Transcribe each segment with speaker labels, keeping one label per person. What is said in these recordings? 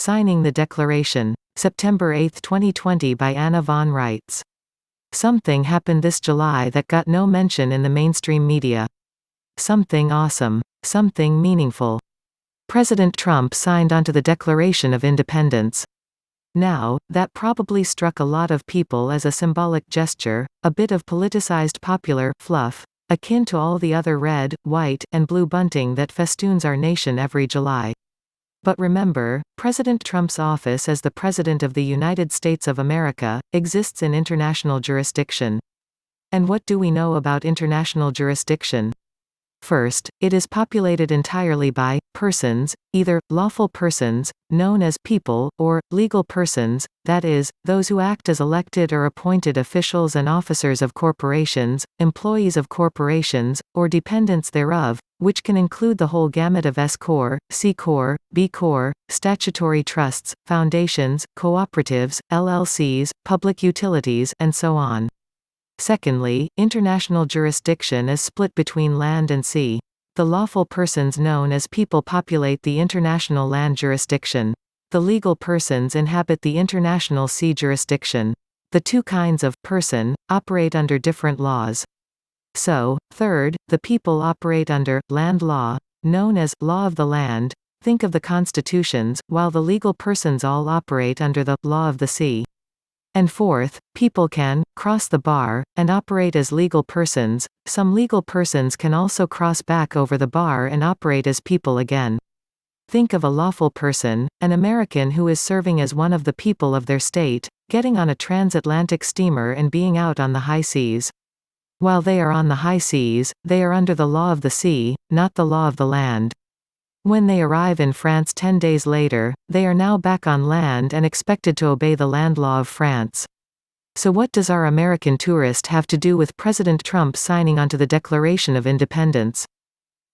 Speaker 1: Signing the Declaration. September 8, 2020 by Anna von Reitz. Something happened this July that got no mention in the mainstream media. Something awesome. Something meaningful. President Trump signed onto the Declaration of Independence. Now, that probably struck a lot of people as a symbolic gesture, a bit of politicized popular fluff, akin to all the other red, white, and blue bunting that festoons our nation every July. But remember, President Trump's office as the President of the United States of America exists in international jurisdiction. And what do we know about international jurisdiction? First, it is populated entirely by persons, either lawful persons, known as people, or legal persons, that is, those who act as elected or appointed officials and officers of corporations, employees of corporations, or dependents thereof, which can include the whole gamut of S Corp, C Corp, B Corp, statutory trusts, foundations, cooperatives, LLCs, public utilities, and so on. Secondly, international jurisdiction is split between land and sea. The lawful persons known as people populate the international land jurisdiction. The legal persons inhabit the international sea jurisdiction. The two kinds of person operate under different laws. So, third, the people operate under land law, known as law of the land. Think of the constitutions, while the legal persons all operate under the law of the sea. And fourth, people can cross the bar and operate as legal persons. Some legal persons can also cross back over the bar and operate as people again. Think of a lawful person, an American who is serving as one of the people of their state, getting on a transatlantic steamer and being out on the high seas. While they are on the high seas, they are under the law of the sea, not the law of the land. When they arrive in France 10 days later, they are now back on land and expected to obey the land law of France. So what does our American tourist have to do with President Trump signing onto the Declaration of Independence?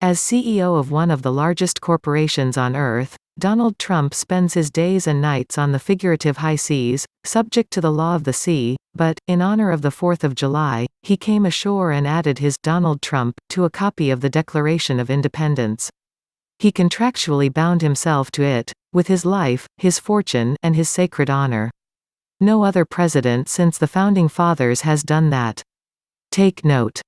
Speaker 1: As CEO of one of the largest corporations on earth, Donald Trump spends his days and nights on the figurative high seas, subject to the law of the sea, but, in honor of the 4th of July, he came ashore and added his Donald Trump to a copy of the Declaration of Independence. He contractually bound himself to it, with his life, his fortune, and his sacred honor. No other president since the Founding Fathers has done that. Take note.